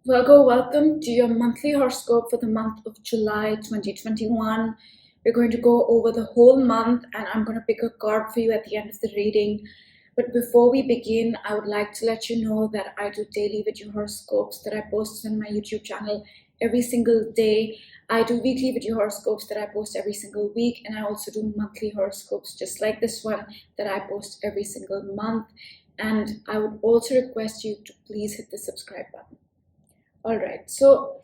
Virgo, welcome to your monthly horoscope for the month of July 2021. We're going to go over the whole month and I'm going to pick a card for you at the end of the reading. But before we begin, I would like to let you know that I do daily video horoscopes that I post on my YouTube channel every single day. I do weekly video horoscopes that I post every single week, and I also do monthly horoscopes just like this one that I post every single month. And I would also request you to please hit the subscribe button. All right, so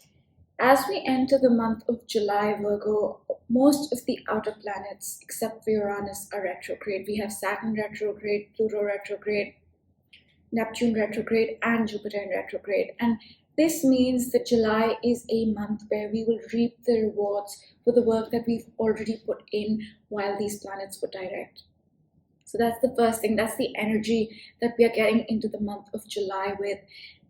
as we enter the month of July, Virgo, most of the outer planets, except for Uranus, are retrograde. We have Saturn retrograde, Pluto retrograde, Neptune retrograde, and Jupiter in retrograde. And this means that July is a month where we will reap the rewards for the work that we've already put in while these planets were direct. So that's the first thing. That's the energy that we are getting into the month of July with.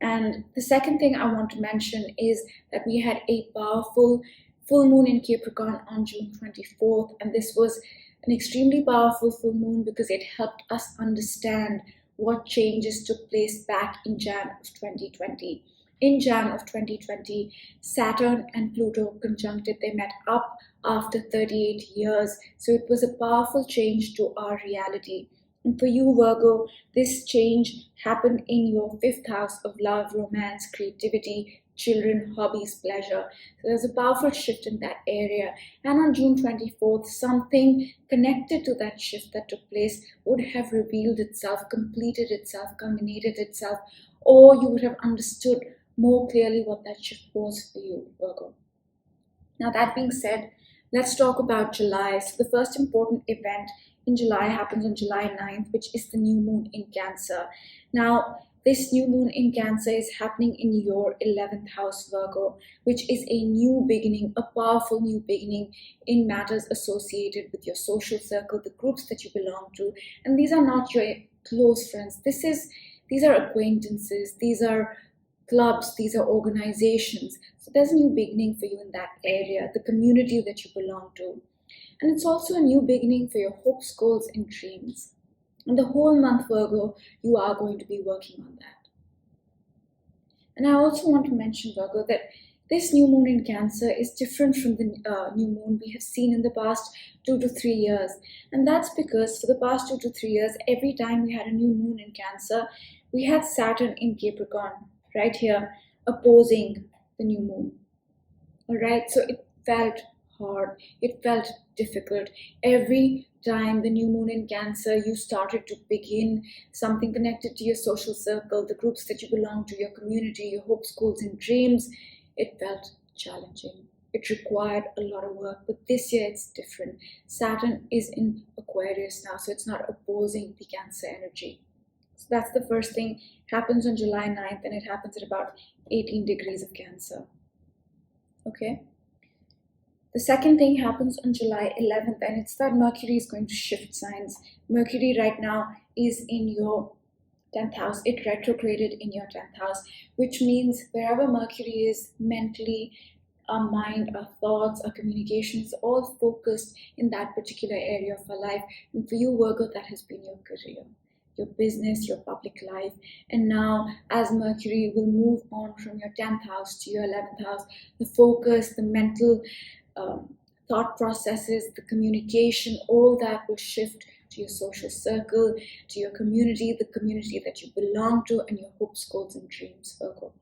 And the second thing I want to mention is that we had a powerful full moon in Capricorn on June 24th. And this was an extremely powerful full moon because it helped us understand what changes took place back in Jan of 2020. In Jan of 2020, Saturn and Pluto conjuncted. They met up after 38 years. So it was a powerful change to our reality. And for you, Virgo, this change happened in your fifth house of love, romance, creativity, children, hobbies, pleasure. So there's a powerful shift in that area. And on June 24th, something connected to that shift that took place would have revealed itself, completed itself, culminated itself, or you would have understood more clearly what that shift was for you, Virgo. Now, that being said, let's talk about July. So the first important event in July happens on July 9th, which is the new moon in Cancer. Now, this new moon in Cancer is happening in your 11th house, Virgo, which is a new beginning, a powerful new beginning in matters associated with your social circle, the groups that you belong to. And these are not your close friends. These are acquaintances. These are clubs, these are organizations. So there's a new beginning for you in that area, the community that you belong to. And it's also a new beginning for your hopes, goals, and dreams. And the whole month, Virgo, you are going to be working on that. And I also want to mention, Virgo, that this new moon in Cancer is different from the new moon we have seen in the past 2 to 3 years. And that's because for the past 2 to 3 years, every time we had a new moon in Cancer, we had Saturn in Capricorn right here opposing the new moon. All right, so it felt hard, it felt difficult. Every time the new moon in Cancer, you started to begin something connected to your social circle, the groups that you belong to, your community, your hopes, goals, and dreams, it felt challenging. It required a lot of work, but this year it's different. Saturn is in Aquarius now, so it's not opposing the Cancer energy. So that's the first thing. Happens on July 9th, and it happens at about 18 degrees of Cancer. Okay. The second thing happens on July 11th, and it's that Mercury is going to shift signs. Mercury right now is in your 10th house. It retrograded in your 10th house, which means wherever Mercury is mentally, our mind, our thoughts, our communications, all focused in that particular area of our life. And for you, Virgo, that has been your career, your business, your public life. And now as Mercury will move on from your 10th house to your 11th house, the focus, the mental thought processes, the communication, all that will shift to your social circle, to your community, the community that you belong to, and your hopes, goals, and dreams, Virgo.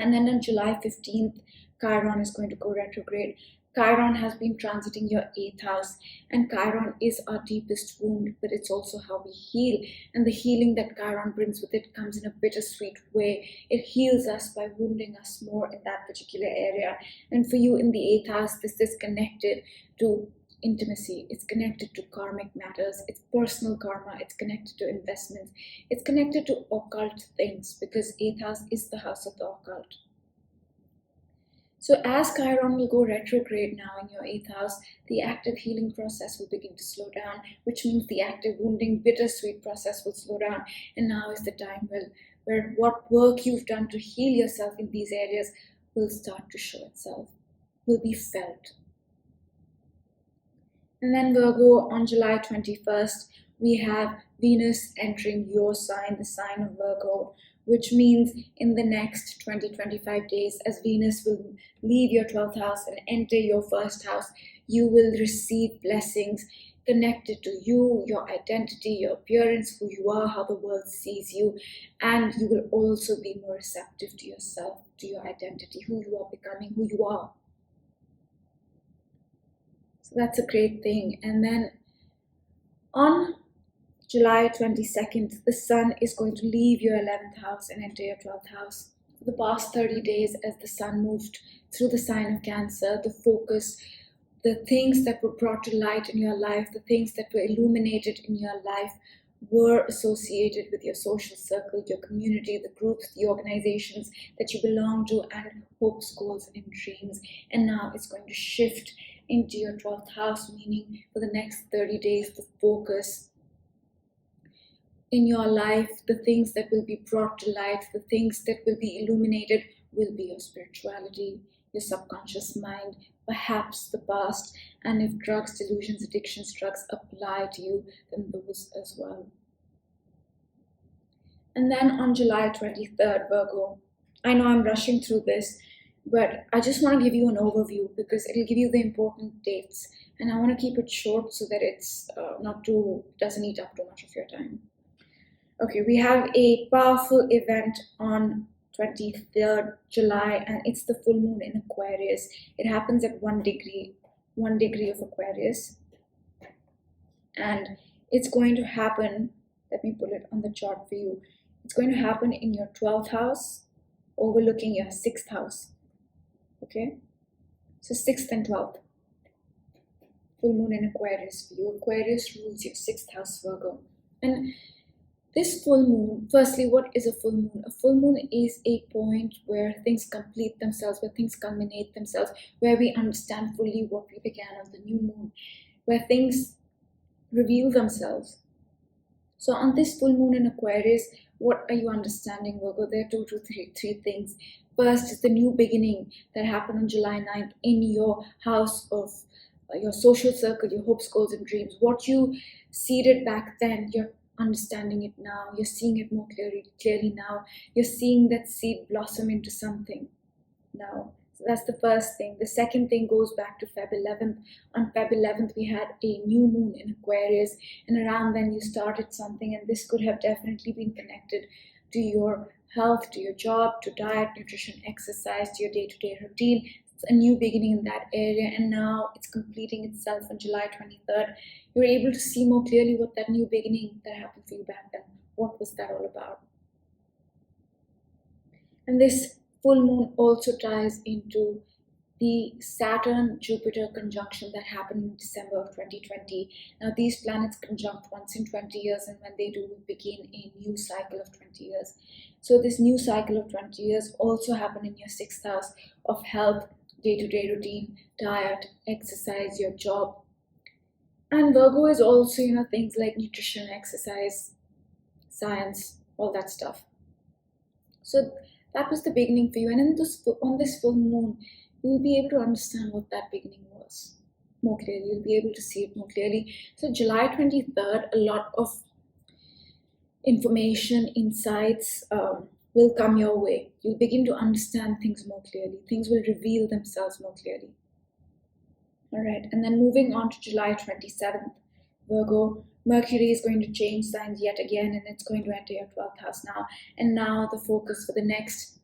And then on July 15th, Chiron is going to go retrograde. Chiron has been transiting your 8th house, and Chiron is our deepest wound, but it's also how we heal. And the healing that Chiron brings with it comes in a bittersweet way. It heals us by wounding us more in that particular area. And for you in the 8th house, this is connected to intimacy. It's connected to karmic matters. It's personal karma. It's connected to investments. It's connected to occult things because 8th house is the house of the occult. So as Chiron will go retrograde now in your 8th house, the active healing process will begin to slow down, which means the active wounding, bittersweet process will slow down. And now is the time where what work you've done to heal yourself in these areas will start to show itself, will be felt. And then Virgo, on July 21st, we have Venus entering your sign, the sign of Virgo, which means in the next 20-25 days, as Venus will leave your 12th house and enter your first house, you will receive blessings connected to you, your identity, your appearance, who you are, how the world sees you, and you will also be more receptive to yourself, to your identity, who you are becoming, who you are. So that's a great thing. And then on July 22nd, the sun is going to leave your 11th house and enter your 12th house. For the past 30 days, as the sun moved through the sign of Cancer, the focus, the things that were brought to light in your life, the things that were illuminated in your life were associated with your social circle, your community, the groups, the organizations that you belong to, and hopes, goals, and dreams. And now it's going to shift into your 12th house, meaning for the next 30 days, the focus in your life, the things that will be brought to light, the things that will be illuminated will be your spirituality, your subconscious mind, perhaps the past, and if drugs, delusions, addictions, drugs apply to you, then those as well. And then on July 23rd, Virgo, I know I'm rushing through this, but I just want to give you an overview because it'll give you the important dates, and I want to keep it short so that it's doesn't eat up too much of your time. Okay, we have a powerful event on 23rd July, and it's the full moon in Aquarius. It happens at 1 degree of Aquarius, and it's going to happen, let me pull it on the chart for you. It's going to happen in your 12th house, overlooking your 6th house. Okay, so 6th and 12th, full moon in Aquarius for you. Aquarius rules your 6th house, Virgo. And this full moon, firstly, what is a full moon? A full moon is a point where things complete themselves, where things culminate themselves, where we understand fully what we began on the new moon, where things reveal themselves. So on this full moon in Aquarius, what are you understanding, Virgo? There are two to three things. First is the new beginning that happened on July 9th in your house of your social circle, your hopes, goals, and dreams. What you seeded back then, you're understanding it now. You're seeing it more clearly now. You're seeing that seed blossom into something now. So that's the first thing. The second thing goes back to Feb 11th. On Feb 11th, we had a new moon in Aquarius, and around then you started something, and this could have definitely been connected to your health, to your job, to diet, nutrition, exercise, to your day-to-day routine. It's a new beginning in that area, and now it's completing itself on July 23rd. You're able to see more clearly what that new beginning that happened for you back then, what was that all about? And this full moon also ties into the Saturn-Jupiter conjunction that happened in December of 2020. Now, these planets conjunct once in 20 years, and when they do, we begin a new cycle of 20 years. So this new cycle of 20 years also happened in your 6th house of health, day-to-day routine, diet, exercise, your job. And Virgo is also, things like nutrition, exercise, science, all that stuff. So that was the beginning for you. And on this full moon, you'll be able to understand what that beginning was more clearly. You'll be able to see it more clearly. So July 23rd, a lot of information, insights will come your way. You'll begin to understand things more clearly. Things will reveal themselves more clearly. All right, and then moving on to July 27th, Virgo, Mercury is going to change signs yet again, and it's going to enter your 12th house now. And now the focus for the next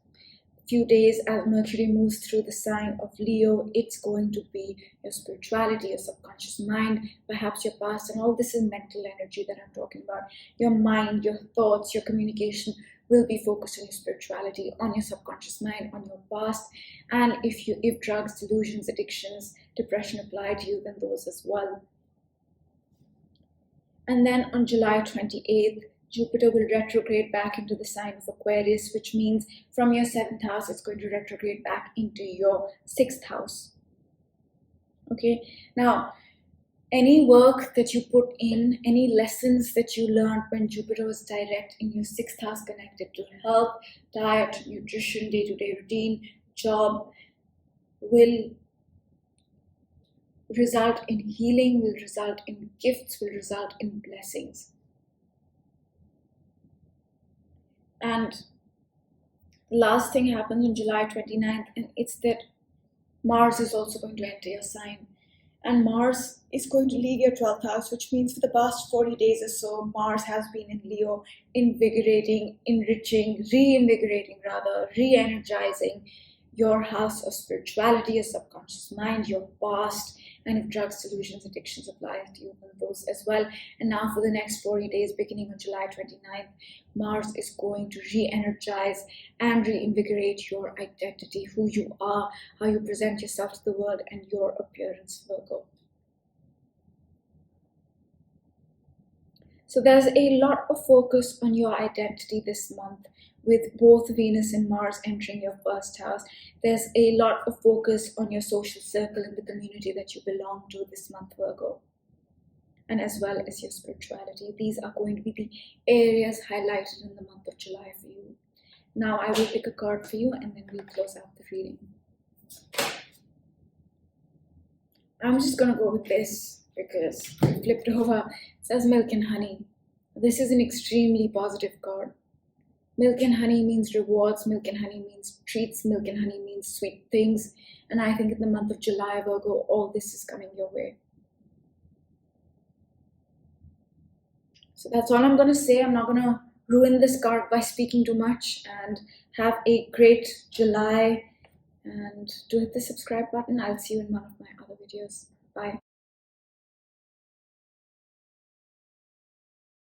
few days as Mercury moves through the sign of Leo, it's going to be your spirituality, your subconscious mind, perhaps your past, and all this is mental energy that I'm talking about. Your mind, your thoughts, your communication will be focused on your spirituality, on your subconscious mind, on your past. And if drugs, delusions, addictions, depression apply to you, then those as well. And then on July 28th, Jupiter will retrograde back into the sign of Aquarius, which means from your 7th house, it's going to retrograde back into your 6th house. Okay, now any work that you put in, any lessons that you learned when Jupiter was direct in your 6th house connected to health, diet, nutrition, day-to-day routine, job, will result in healing, will result in gifts, will result in blessings. And The last thing happens on July 29th, and it's that Mars is also going to enter your sign. And Mars is going to leave your 12th house, which means for the past 40 days or so, Mars has been in Leo, invigorating, enriching, reinvigorating rather, re-energizing your house of spirituality, your subconscious mind, your past, and if drugs, delusions, addictions apply to you, then those as well. And now for the next 40 days, beginning on July 29th, Mars is going to re-energize and reinvigorate your identity, who you are, how you present yourself to the world, and your appearance, Virgo. So there's a lot of focus on your identity this month, with both Venus and Mars entering your first house. There's a lot of focus on your social circle and the community that you belong to this month, Virgo, and as well as your spirituality. These are going to be the areas highlighted in the month of July for you. Now I will pick a card for you and then we'll close out the reading. I'm just going to go with this because I flipped over. It says milk and honey. This is an extremely positive card. Milk and honey means rewards, milk and honey means treats, milk and honey means sweet things. And I think in the month of July, Virgo, all this is coming your way. So that's all I'm going to say. I'm not going to ruin this card by speaking too much. And have a great July. And do hit the subscribe button. I'll see you in one of my other videos. Bye.